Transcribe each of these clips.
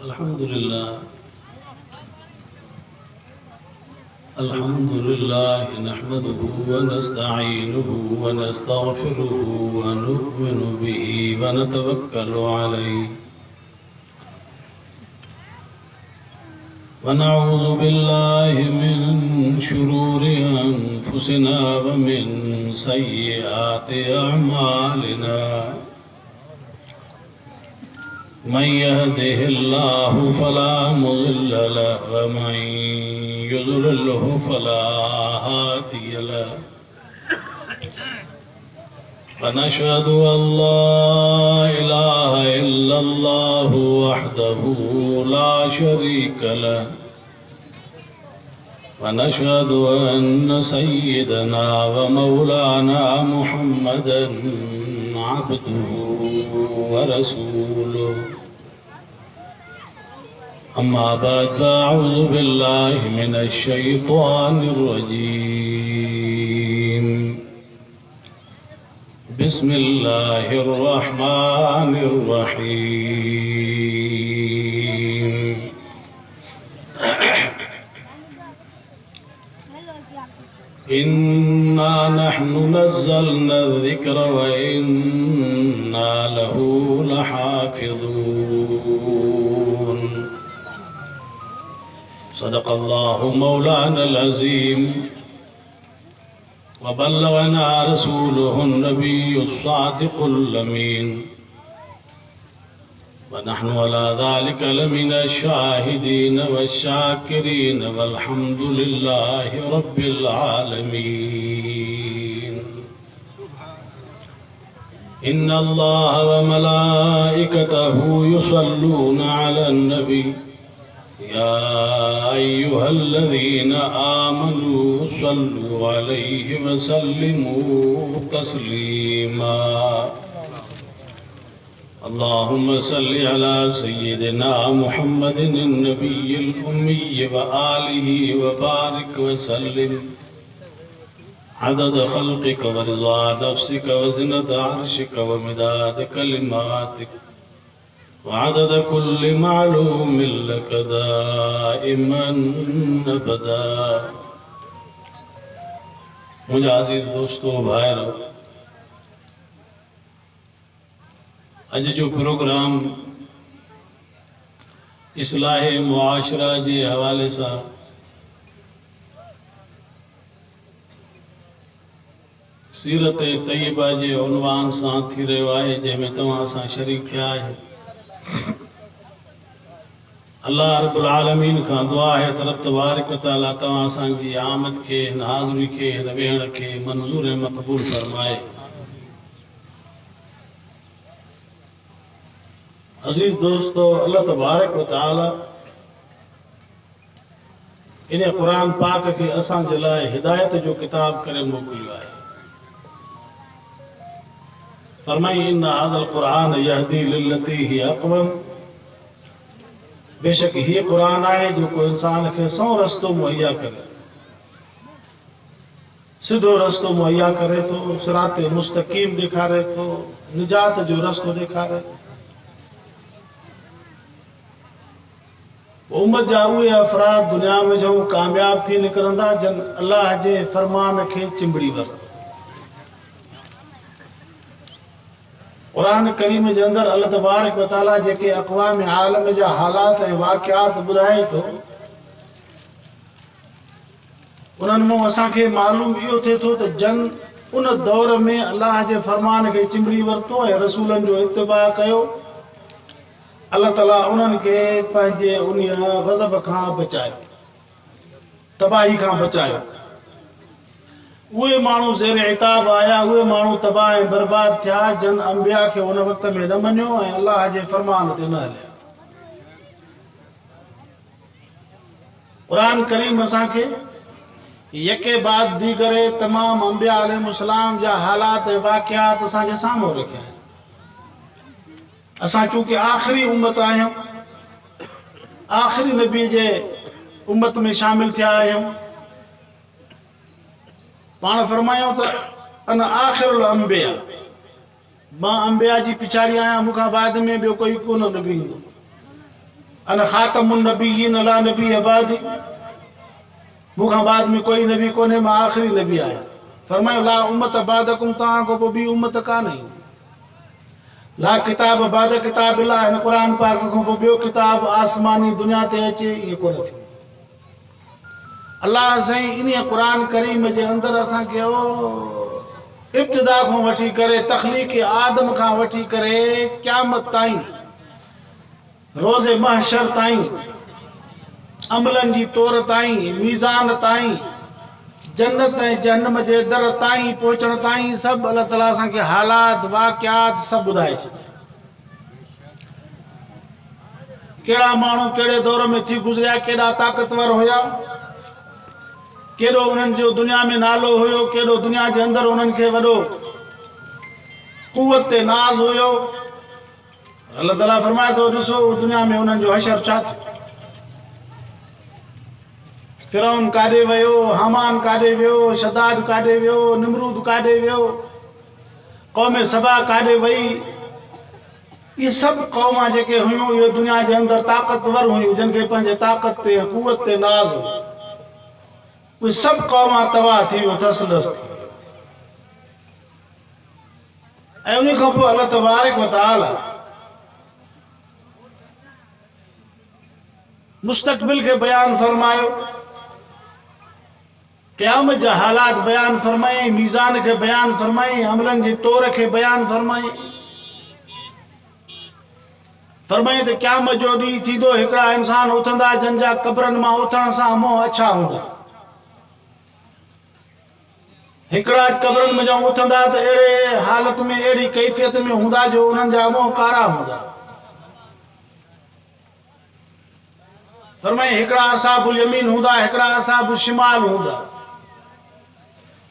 अल्हम्दुलिल्लाह नहमदुहु व नस्तईनुहु व नस्तगफिरुहु व नु'मिनु बिही व नतवक्कलु अलैहि व नऊज़ु बिल्लाहि मिन शुरूरि अनफुसिना व मिन सय्यिआति अअमालिना मन यहदिहिल्लाहु फला मुज़िल्ल लहु व मन युज़्लिल्हु फला हादिय लहु व नशहदु अल्ला इलाहा इल्लल्लाहु वहदहु ला शरीक लहु व नशहदु अन्न सय्यदना व मौलाना मुहम्मदन अब्दुहु व रसूलुहु अम्मा बाद फ़अऊज़ु बिल्लाहि मिनश शैतानिर रजीम बिस्मिल्लाहिर रहमानिर रहीम इन्ना नहनु नज़्ज़लना ज़िक्र व इन्ना लहू लहाफ़िज़ून सदक़ल्लाहु मौलानल अज़ीम व बल्लगना रसूलुहुन नबियुस सादिक़ुल अमीन व नहनु अला ज़ालिका लमिनश शाहिदीन वश्शाकिरीन वल्हम्दुलिल्लाहि रब्बिल आलमीन इन्नल्लाह व मलाइकतहु युसल्लूना अलन नबी या अय्युहल्लज़ीना आमनू सल्लु अलैहि व सल्लिमू तस्लीमा अल्लाहुम्मा सल्लि अला सय्यिदिना मुहम्मदिन नबिय्यिल उम्मी व आलिहि व बारिक व सल्लिम अदद खल्क़िक व रिज़ा नफ्सिक व ज़िनत अर्शिक व मिदाद कलिमातिक व अदद कुल्लि मालूमिन लक दाइमन अबदा। मुझे अज़ीज़ दोस्तों भाइयों, अज जो प्रोग्राम इस्लाह मुआशरा के हवाले से सीरत तय्यबा के उनवान से थी रो है, जैमें तव्हां सां शरीक थिया आहियो। अल्लाह रब्बुल आलमीन का दुआ है त रब तबारक व तआला तव्हां असांजी आमद के हिन हाज़िरी के हिन वेहण के मंजूर ऐं मक़बूल फरमाए। अज़ीज़ दोस्तों, अल्लाह तबारक व तआला इन कुरान पाक के असांजे लाइ हिदायत जो किताब करे मोकिलियो आहे। फरमाई इन हाज़ल कुरान यहदी लिल्लती हिय अक़वम, बेशक ये कुरान है जो को इंसान के सौ रस्तो मुहैया करे, सीधो रस्तो मुहैया करे तो, सिरात मुस्तकीम दिखारे तो, निजात जो रस्तो दिखारे। उम्मत जा उहे अफराद दुनिया में जो कामयाब थी निकरंदा जन अल्लाह जे फरमान के चिंबड़ी वर। कुरान करीम के अंदर अल्लाह तबारक व तआला जेके अक़वाम आलम जा हालात ऐं वाक़ियात बुधाए तो, उन्हनि में असांखे मालूम इहो थिए थो त जन उन दौर में अल्लाह जे फरमान के चिंबड़ी वरतो ऐं रसूलन जो इत्तिबा कयो, अल्लाह ताला उन्हनि के पंहिंजे उन गज़ब खां बचायो, तबाही खां बचायो। उहे माण्हू ज़ेर इताब आया, उहे माण्हू तबाह ऐं बर्बाद थिया जन अंबिया के उन वक़्त में न मञियो ऐं अल्लाह जे फरमान ते न हलिया। कुरान करीम असांखे यके बाद दीगरे तमाम अंबिया अलैहिस्सलाम जा हालात ऐं वाक़ियात असांजे साम्हूं रखिया आहिनि। असां चूंकि आख़िरी उम्मत आहियूं, आख़िरी नबी जे उम्मत में शामिल थिया आहियूं। पाण फरमायूं त अन आख़िरुल अंबिया, मां अंबिया जी पिछाड़ी आहियां, मूंखां बाद में ॿियो कोई कोन नबी ईंदो। अन ख़ातमुन नबिय्यीन ला नबी अबादी, मूंखां बाद में कोई नबी कोन्हे, मां आख़िरी नबी आहियां। फरमायो ला उम्मत बादकुम, तव्हां खां पोइ ॿी उम्मत कान्हे। ला किताब बाद किताब अल्लाह, हिन क़ुर पाक खां पोइ ॿियो किताब आसमानी दुनिया ते अचे, इहो कोन थियो। अल्लाह साईं इन क़ुर करीम जे अंदरि असांखे इब्तिदा खां वठी करे तख़लीक़ आदम खां वठी करे क़यामत ताईं, रोज़े महशर ताईं, अमलनि जी तौर ताईं, मीज़ान ताईं, जन्नत ऐं जहन्नम जे दर ताईं पहुचण ताईं सभु अल्लाह ताला असांखे हालात वाक़ियात सभु ॿुधाए छॾिया। कहिड़ा माण्हू कहिड़े दौर में थी गुज़रिया, केॾा ताक़तवर हुया, केॾो उन्हनि जो दुनिया में नालो हुयो, केॾो दुनिया जे अंदरि उन्हनि खे वॾो कुवत ते नाज़ हुयो। अल्लाह ताला फरमाए थो, ॾिसो दुनिया में उन्हनि जो हशर छा थियो। फिरौन काॾे वियो, हामान काॾे वियो, शदाद काॾे वियो, निमरूद काॾे वियो, क़ौम सबा काॾे वई। ये सभु क़ौमां जेके हुयूं, इहे दुनिया जे अंदरि ताक़तवर हुयूं, जिन खे पंहिंजे ताक़त ते कुवत ते नाज़ हुयो। उहे सभु क़ौमां तबाह थी वियूं, तसलस थी। ऐं उन खां पोइ अल्लाह तबारक व तआला मुस्तक़बिल खे बयानु फरमायो, क़यामत जा हालात बयान फरमाई, मीज़ान खे बयान फरमाई, अमलनि जी तौर खे बयान फरमाई। फरमाई त क़यामत जो ॾींहुं थींदो, हिकिड़ा इंसान उथंदा जिन जा क़ब्रनि मां उथण सां मोह अछा हूंदा। हिकिड़ा क़ब्रनि में जऊं उथंदा त अहिड़े हालत में, अहिड़ी कैफ़ियत में हूंदा जो उन्हनि जा मोह कारा हूंदा। फरमाई हिकिड़ा असाबुल यमीन हूंदा, हिकिड़ा असाबुल शिमाल हूंदा।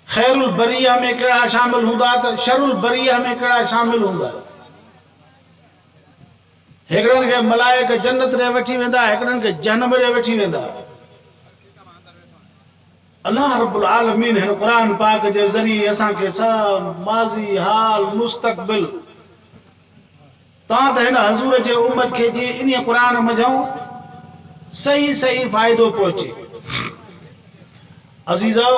ख़ैरुल बरिया में कहिड़ा शामिल हूंदा त शरुल बरिया में कहिड़ा शामिल हूंदा। हिकिड़नि खे मलाइक जन्नत ॾे वठी वेंदा, हिकिड़नि खे जहन्नम ॾे वठी वेंदा। अल्लाह रब्बुल आलमीन हिन क़ुर पाक जे ज़रिए असांखे सभु माज़ी हाल मुस्तक़बिल, तव्हां त हिन हज़ूर जे उम्मत खे जी इन क़ुर मझूं सही सही फ़ाइदो पहुचे। अज़ीज़ो,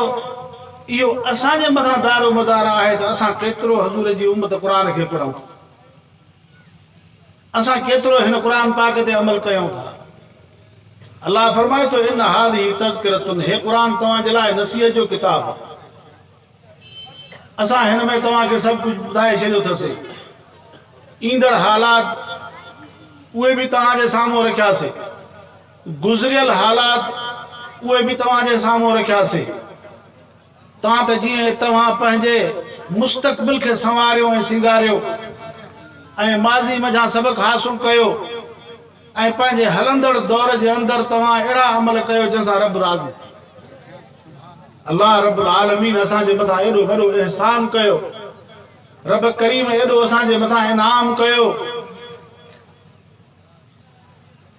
इहो असांजे मथां दारो मदार आहे त असां केतिरो हज़ूर जी उम्मत क़ुर खे पढ़ूं, असां केतिरो हिन क़ुर पाक ते अमल कयूं था। अल्लाह फरमाए थो, इन हाज़िही तज़किरतुन, हे क़ुर तव्हां जे लाइ नसीहत जो किताब आहे। असां हिन में तव्हांखे सभु कुझु ॿुधाए छॾियो अथसीं। ईंदड़ हालात उहे बि तव्हांजे साम्हूं रखियासीं, गुज़रियल हालात उहे बि तव्हांजे साम्हूं रखियासीं। तव्हां त जीअं तव्हां पंहिंजे मुस्तक़बिल खे संवारियो ऐं सिंगारियो ऐं माज़ी मझां सबक़ हासिल कयो ऐं पंहिंजे हलंदड़ दौर जे अंदरि तव्हां अहिड़ा अमल कयो जंहिंसां रब राज़ी थी। अल्लाह रब्बुल आलमीन असांजे मथां एॾो वॾो एहसान कयो, रब करीम एॾो असांजे मथां इनाम कयो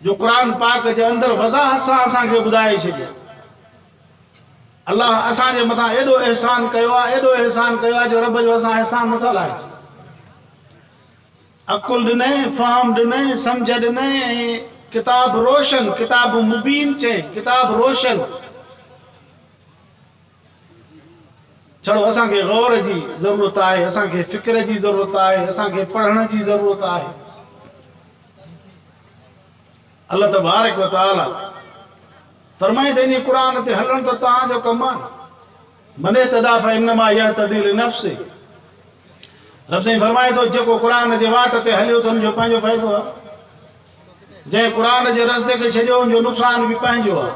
जो क़ुर पाक जे अंदरि वज़ाहत सां असांखे ॿुधाए छॾियो। अल्लाह असांजे मथां एॾो एहसान कयो आहे, एॾो एहसान कयो आहे जो रब जो असां एहसान नथा लाहे सघूं। अकुल ॾिनई, फ़हम ॾिनई, सम्झ ॾिनई ऐं किताब रोशन, किताब मुबीन चई, किताब रोशन। छड़ो असांखे गौर जी ज़रूरत आहे, असांखे फ़िक्र जी ज़रूरत आहे, असांखे पढ़ण जी ज़रूरत आहे। अल्लाह तबारक व तआला फरमाए त इन क़ुर ते हलण त तव्हांजो कमु आहे। मन इह्तदा फइन्नमा यहतदी लिनफ्सिही, रब साईं फरमाए थो, जेको क़ुर जे वाट ते हलियो त हुनजो पंहिंजो फ़ाइदो आहे, जंहिं क़ुर जे रस्ते खे छॾियो हुनजो नुक़सान बि पंहिंजो आहे।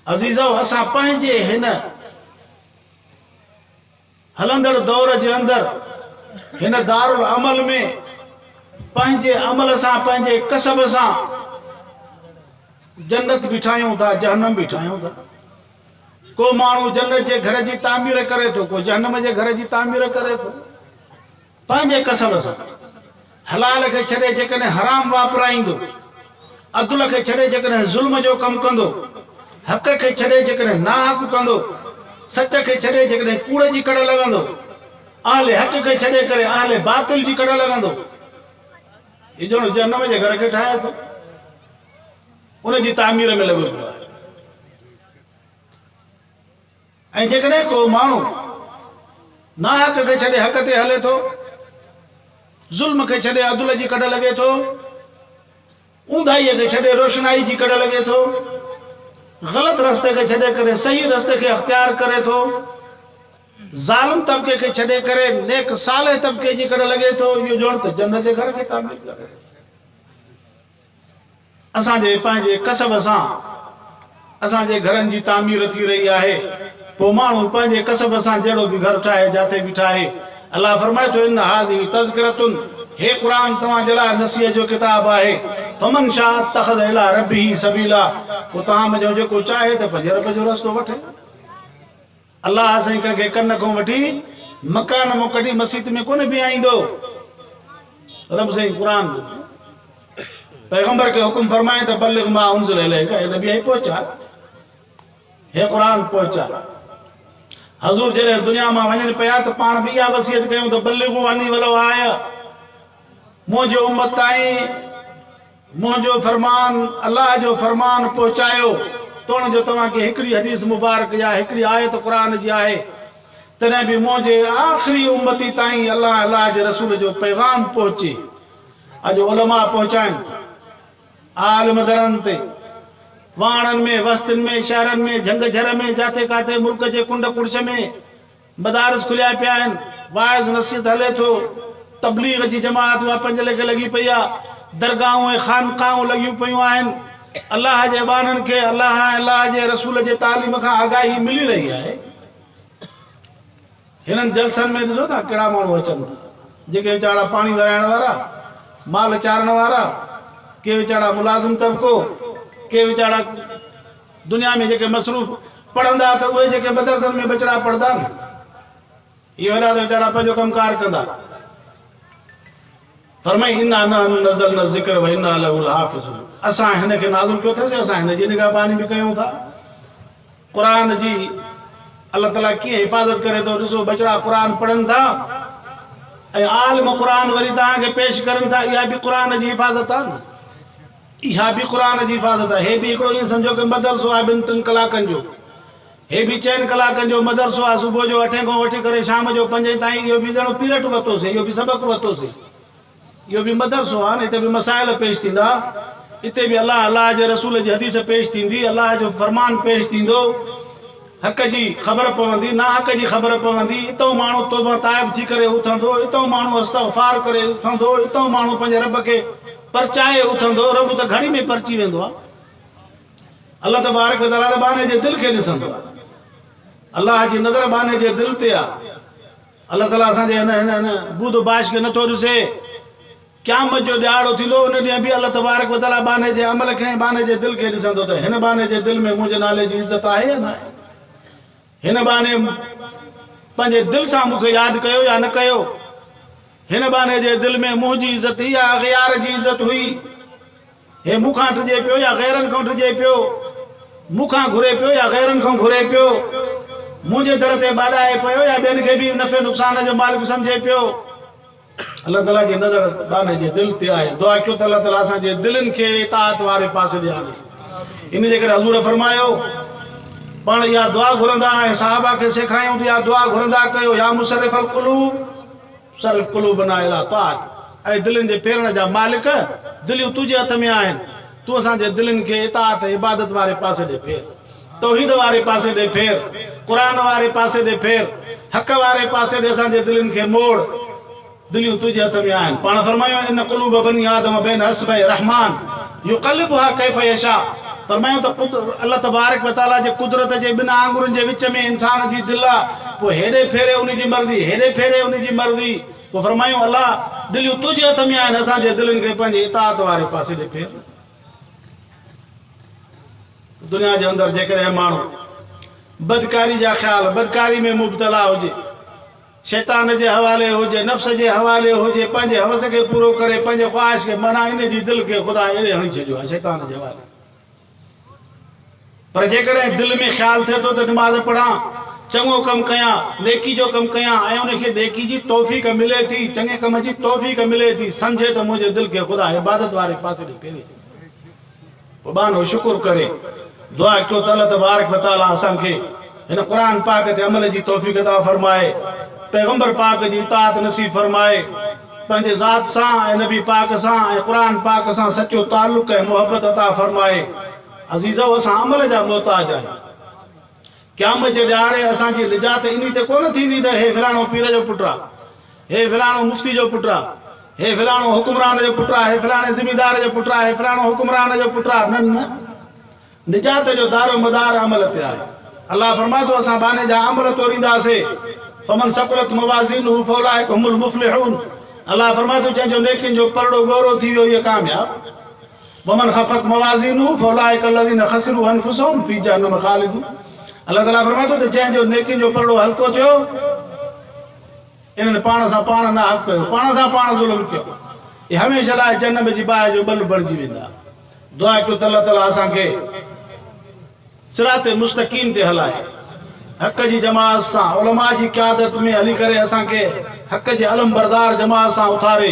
अज़ीज़ो, असां पंहिंजे हिन हलंदड़ दौर जे अंदरि हिन दारुल अमल में पंहिंजे अमल सां, पंहिंजे कसब सां जन्नत बि ठाहियूं था, जहन्नम बि ठाहियूं था। को माण्हू जन्नत जे घर जी तामीर करे थो, को जहन्नम जे घर जी तामीर करे थो, पंहिंजे कसब सां। हलाल खे छॾे जेकॾहिं हराम वापराईंदो, अदल खे छॾे जेकॾहिं ज़ुल्म जो कमु कंदो, हक़ खे छॾे जेकॾहिं नाहक कंदो, सच खे छॾे जेकॾहिं कूड़ जी कड़ लॻंदो, अहले हक़ खे छॾे करे अहले बातिल जी कड़ लॻंदो, हीउ ॼणो जहन्नम जे घर खे ठाहे थो। उन जी तामीर में लॻो पियो आहे। ऐं जेकॾहिं को माण्हू ना हक़ खे छॾे हक़ ते हले थो, ज़ुल्म खे छॾे अदल जी कढ लॻे थो, ऊंधाईअ खे छॾे रोशनाई जी कढ लॻे थो, ग़लति रस्ते खे छॾे करे सही रस्ते खे अख़्तियार करे थो, ज़ालिम तबिके खे छॾे करे नेक साले तबिके जी कढ लॻे थो, इहो ॼण त जन्नत जे घर खे तामीर करे। असांजे पंहिंजे कसब सां असांजे घरनि जी तामीर थी रही आहे। पोइ माण्हू पंहिंजे कसब सां जहिड़ो बि घर ठाहे, जाते बि ठाहे, अलाह फरमाए थो इन हाज़िही तज़किरतुन, हे क़ुरान तव्हांजे लाइ नसीहत जो किताब आहे। फमन शाअ इत्तख़ज़ इला रब्बिही सबीला, पोइ तव्हां मुंहिंजो जेको चाहे त पंहिंजे रब जो रस्तो वठे। अलाह साईं कंहिंखे कन खां वठी मकान मां कढी मस्जिद में कोन बीहाईंदो। रब साईं क़ुरान पैगंबर खे हुकुम फरमाए त बल्लिग़ मा उन्ज़िल इलैका, हे नबी आई पहुचा, हे क़ुरान पहुचा। हज़ूर जॾहिं दुनिया मां वञनि पिया त पाण बि इहा वसियत कयूं त बल्लिग़ू अन्नी वलो आया, मुंहिंजे उम्मत ताईं मुंहिंजो फरमान, अलाह जो फरमान पहुचायो। तोण जो तव्हांखे हिकिड़ी हदीस मुबारक या हिकिड़ी आयत क़ुरान जी आहे, तॾहिं बि मुंहिंजे आख़िरी उम्मती ताईं अलाह जे रसूल जो पैगाम पहुचे। अॼु उलमा पहुचाइनि था, आलिम दरनि ते, वाणनि में, वस्तनि में, शहरनि में, झंग झर में, जाते काथे मुल्क जे कुंड कुड़छ में मदारस खुलिया पिया आहिनि, वाइज़ नसीहत हले थो, तबलीग जी जमात उहा 5 लॻे लॻी पई आहे, दरगाहूं ऐं ख़ानकाऊं लॻियूं पियूं आहिनि। अलाह जे बाननि खे अलाह जे रसूल जे तालीम खां आगाही मिली रही आहे। हिननि जलसनि में ॾिसो था कहिड़ा माण्हू अचनि था, जेके वीचारा पाणी वराइण वारा, माल चारण वारा, के वीचारा मुलाज़िम तबिको, के वीचारा दुनिया में जेके मसरूफ़ पढ़ंदा त उहे जेके मदरसनि में बचड़ा पढ़ंदा न, इहे वॾा त वीचारा पंहिंजो कमकार कंदा। फरमाई इन्ना नहनु नज़्ज़लना ज़िक्र व इन्ना लहु लहाफ़िज़ून, असां हिन खे नाज़िल कयो अथसीं, असां हिन जी निगहबानी बि कयूं था। क़ुरान जी अल्लाह ताला कीअं हिफ़ाज़त करे थो ॾिसो, बचड़ा क़ुरान पढ़नि था ऐं आलिम क़ुरान वरी तव्हांखे पेश करनि था, इहा बि क़ुरान जी हिफ़ाज़त आहे न, इहा बि क़ुरान जी हिफ़ाज़त आहे। हे बि हिकिड़ो ईअं सम्झो कि मदरसो आहे 2-3 कलाकनि जो, हे बि 4 कलाकनि जो मदरसो आहे, सुबुह जो 8 खां वठी करे शाम जो 5 ताईं, इहो बि ॼणो पीरियड वरितोसीं, इहो बि सबक़ु वरितोसीं, इहो बि मदरसो आहे न। हिते बि मसाइल पेश थींदा, हिते बि अलाह जे रसूल जी हदीस पेश थींदी, अलाह जो फरमान पेश थींदो, हक़ जी ख़बर पवंदी, ना हक़ जी ख़बर पवंदी। इतो माण्हू तौबा ताइब थी करे उथंदो, इतो माण्हू इस्तग़फ़ार करे उथंदो, इतो माण्हू पंहिंजे रब खे परचाए उथंदो। रब त घड़ी में परची वेंदो आहे। अल्लाह तबारक व तआला बाने जे दिलि खे ॾिसंदो आहे, अलाह जी नज़र बाने जे दिलि ते आहे। अल्लाह ताला असांजे हिन बूद बाश खे नथो ॾिसे। क़यामत जो ॾियारो थींदो, उन ॾींहुं बि अल्लाह तबारक व तआला बाने जे अमल खे, बाने जे दिलि खे ॾिसंदो त हिन बाने जे दिलि में मुंहिंजे नाले जी इज़त आहे या न आहे, हिन बाने पंहिंजे दिलि सां मूंखे यादि कयो या न कयो, हिन बाने जे दिलि में मुंहिंजी इज़त या ग़यार जी इज़त हुई, हे मूंखां टिजे पियो या ग़ैरनि खां टिजे पियो, मूंखां घुरे पियो या ग़ैरनि खां घुरे पियो, मुंहिंजे दर ते बाॾाए पियो या ॿियनि खे बि नफ़े नुक़सान जो मालिक सम्झे पियो। अल्लाह ताला जी नज़र बाने जे दिलि ते आहे। दुआ कयो त अल्लाह ताला असांजे दिलनि खे इताअत वारे पासे ॾियारे। इन जे करे हज़ूर फरमायो, पाण इहा दुआ घुरंदा ऐं सहाबा खे सेखारियूं त इहा दुआ घुरंदा कयो, या मुसर्रिफ़ल क़ुलूब सर्फ़ क़ुलूबना इला ताअत, ऐं दिलनि जे फेरण जा मालिक, दिलियूं तुंहिंजे हथ में आहिनि, तूं असांजे दिलनि खे इताअत इबादत वारे पासे ॾे फेर, तौहीद वारे पासे ॾे फेर, क़ुरान वारे पासे ॾे फेर, हक़ वारे पासे ॾे असांजे दिलनि खे मोड़। दिलियूं तुंहिंजे हथ में आहिनि। पाण फरमायो इन क़ुलूब बनी आदम बैन असबई रहमान युक़ल्लिबुहा कैफ़ यशा। फरमायो त अल्लाह तबारक व तआला जे कुदरत जे 2 आंगुरनि जे विच में इंसान जी दिलि आहे, पोइ हेॾे फेरे उन जी मर्ज़ी, हेॾे फेरे उन जी मर्ज़ी। पोइ फरमायो अल्लाह दिलियूं तुंहिंजे हथ में आहिनि, असांजे दिलनि खे पंहिंजे इताअत वारे पासे ॾे फेर। दुनिया जे अंदरि जेकॾहिं माण्हू बदकारी जा ख़्याल, बदकारी में मुब्तला हुजे, शैतान जे हवाले हुजे, नफ़्स जे हवाले हुजे, पंहिंजे हवस खे पूरो करे, पंहिंजे ख़्वाहिश खे माना इन जी दिलि खे ख़ुदा एॾे हणी छॾियो आहे शैतान जे हवाले। पर जेकॾहिं दिलि में ख़्यालु थिए थो त नमाज़ पढ़ां, चङो कमु कयां, नेकी जो कमु कयां, ऐं उनखे नेकी जी तौफ़ीक़ मिले थी, चङे कम जी तौफ़ीक़ मिले थी, सम्झे त मुंहिंजे दिलि खे ख़ुदा इबादत वारे पासे ॾे फेरे छॾियो। बानो शुक्र करे दुआ कयो त अल्लाह तबारक व तआला असांखे हिन क़ुरान पाक ते अमल जी तौफ़ीक़ अता फरमाए, पैगंबर पाक जी इताअत नसीब फरमाए, पंहिंजे ज़ात सां ऐं नबी पाक सां ऐं क़ुरान पाक सां सचो ताल्लुक़ ऐं मुहबत अता फरमाए। अज़ीज़ो असां अमल जा मोहताज आहियूं। क़यामत जे ॾियारे असांजी निजात इन ते कोन थींदी त हे फिलाणो पीर जो पुटु आहे, हे फिलाणो मुफ्ती जो पुटु आहे, हे फिलाणो हुकुमरान जो पुटु आहे, हे फिलाणे ज़िमीदार जो पुटु आहे, हे फिलाणो हुकुमरान जो पुटु आहे। न, निजात जो दारो मदार अमल ते आहे। अल्लाह फरमाए थो असां बाने जा अमल तोड़ींदासीं। फमन सक़ुलत मवाज़ीनुहु फ़उलाइका हुमुल मुफ़्लिहून। अल्लाह फरमाए थो जंहिंजो नेकियुनि जो परड़ो ॻोरो थी वियो इहो कामयाब। वमन ख़फ़त मवाज़ीनुहु फ़उलाइका अलज़ीना ख़सिरू अनफुसहुम फ़ी जहन्नम ख़ालिदून। अल्लाह ताला फरमाए थो त जंहिंजो नेकियुनि जो परड़ो हल्को थियो इन्हनि पाण सां पाण ना हक़ कयो, पाण सां पाण ज़ुल्म कयो, इहे हमेशह लाइ जहन्नम जी बाहि जो बल बणिजी वेंदा। दुआ कयो त अल्लाह ताला असांखे सिराते मुस्तक़ीम ते हलाए, हक़ जी जमात सां उलमा जी क़यादत में हली करे असांखे हक़ जे अलम बरदार जमात सां उथारे।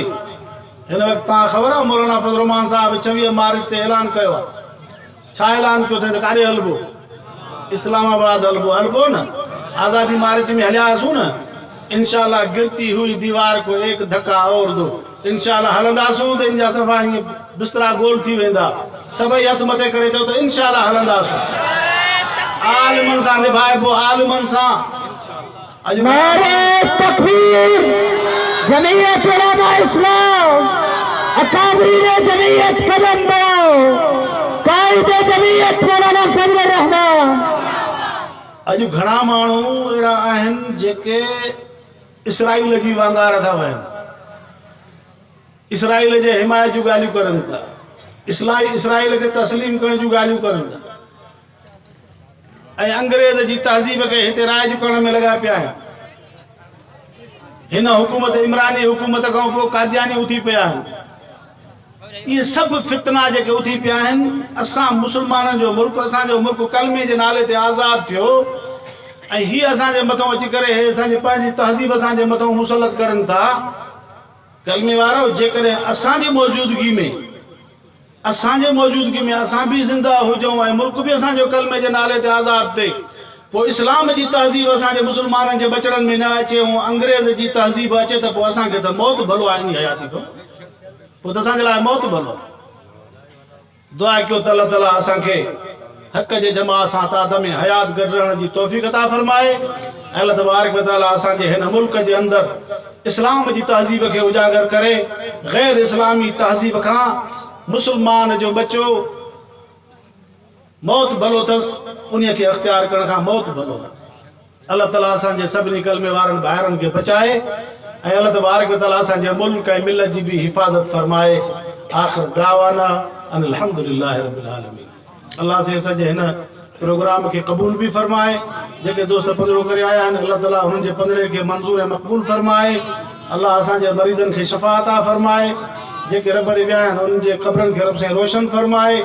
हिन वक़्तु तव्हां ख़बर आहे मौलाना फज़ल रहमान साहब 26 मार्च ते ऐलान कयो आहे। छा ऐलान कयो अथई त काॾे हलबो? इस्लामाबाद हलबो। हलबो न, आज़ादी मार्च में हलियासीं न। इंशाअल्लाह गिरती हुई दीवार को एक धक्का और दो। इंशाअल्लाह हलंदासूं त इन जा सफ़ा ईअं बिस्तरा गोल थी वेंदा। सभई हथ मथे करे चओ त इंशाअल्लाह हलंदासूं। आलिमन सां निभाइबो, आलिमन सां। नारे तकबीर, जमीयत उलमा इस्लाम, अकाबिर जमीयत कदम बढ़ाओ, कायद जमीयत मौलाना फजल रहमान। अॼु घणा माण्हू अहिड़ा आहिनि जेके इसराइल जी वांगार था वहनि, इसराइल जे हिमायत जूं ॻाल्हियूं करनि था, इसराइल खे तस्लीम करण जूं ॻाल्हियूं करनि था ऐं अंग्रेज़ जी तहज़ीब खे हिते राइज करण में लॻा पिया आहिनि। हिन हुकूमत इमरानी हुकूमत खां पोइ कादियानी उथी पिया आहिनि। इहे सभु फितना जेके उथी पिया आहिनि, असां मुस्लमाननि जो मुल्क, असांजो मुल्क कलमे जे नाले ते आज़ादु थियो ऐं हीअ असांजे मथां अची करे हे असांजे पंहिंजी तहज़ीब असांजे मथां मुसलत करनि था। कलमे वारो, जेकॾहिं असांजी मौजूदगी में असां बि ज़िंदा हुजूं ऐं मुल्क बि असांजो कलमे जे नाले ते आज़ादु थिए, पोइ इस्लाम जी तहज़ीब असांजे मुस्लमाननि जे बचड़नि में न अचे ऐं अंग्रेज़ जी तहज़ीब अचे त पोइ असांखे त मौत भलो आहे इन हयाती खां, पोइ त असांजे लाइ मौत भलो। दुआ कयो त अल्लाह ताला असांखे हक़ जे जमात सां तादाद में हयात गॾिजण जी तौफ़ीक़ अता फरमाए। अल्लाह तबारक व तआला असांजे हिन मुल्क जे अंदरि इस्लाम जी तहज़ीब खे उजागर करे, गैर इस्लामी तहज़ीब खां मुसलमान जो बच्चो मौत भलो अथसि, उन खे अख़्तियार करण खां मौत भलो आहे। अल्लाह ताला असांजे सभिनी कलमे वारनि भाइरनि खे बचाए ऐं अल्लाह तबारक व तआला असांजे मुल्क ऐं मिलत जी बि हिफ़ाज़त फरमाए। आख़िर दावाना अनिल हम्दुलिल्लाहि रब्बिल आलमीन। अल्लाह से असांजे हिन प्रोग्राम खे क़बूल बि फरमाए। जेके दोस्त पंदिड़ो करे आया आहिनि, अल्लाह ताला हुननि जे पंदिड़े खे मंज़ूर ऐं मक़बूल फरमाए। अल्लाह असांजे मरीज़नि खे शफ़ा अता फरमाए। जेके रब ॾे विया आहिनि उन्हनि जे क़ब्रनि खे रब सां रोशन फरमाए।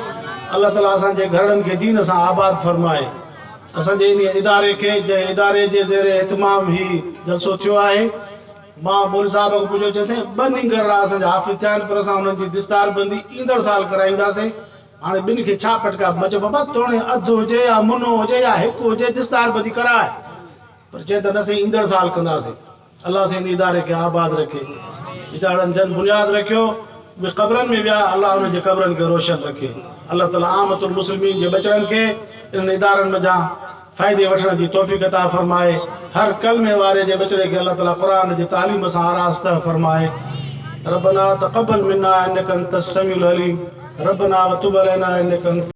अल्लाह ताला असांजे घरनि खे दीन सां आबाद फरमाए। असांजे इन इदारे खे, जंहिं इदारे जे ज़ेरे एहतमाम ही जलसो थियो आहे, मां मौलवी साहब खे पुछियो, चयसि 2 नींगर असांजा हाफ़िज़ थिया आहिनि, पर असां हुननि जी दिस्तार बंदी ईंदड़ साल कराईंदासीं। हाणे ॿिनि खे छा पटका, मां चयो बाबा तोणे अधु हुजे या मुनो हुजे या हिकु हुजे, दिस्तार बंदी कराए, पर चए त न सही ईंदड़ साल कंदासीं। अल्लाह से इन इदारे खे आबाद रखे, वीचारनि जन बुनियाद रखियो, उहे क़ब्रनि में विया, अल्लाह उन्हनि जे क़ब्रनि खे रोशन रखे। अल्लाह ताला आमतुल मुस्लिमीन जे बचड़नि खे इन्हनि इदारनि में जा फ़ाइदे वठण जी तौफ़ीक़ अता फरमाए। हर कलमे वारे जे बचड़े खे अल्लाह ताला क़ुरान जी तालीम सां आरास्ता फरमाए। रब्बना तक़ब्बल मिन्ना इन्नका अंतस समीउल अलीम, रब्बना व तुब अलैना इन्नका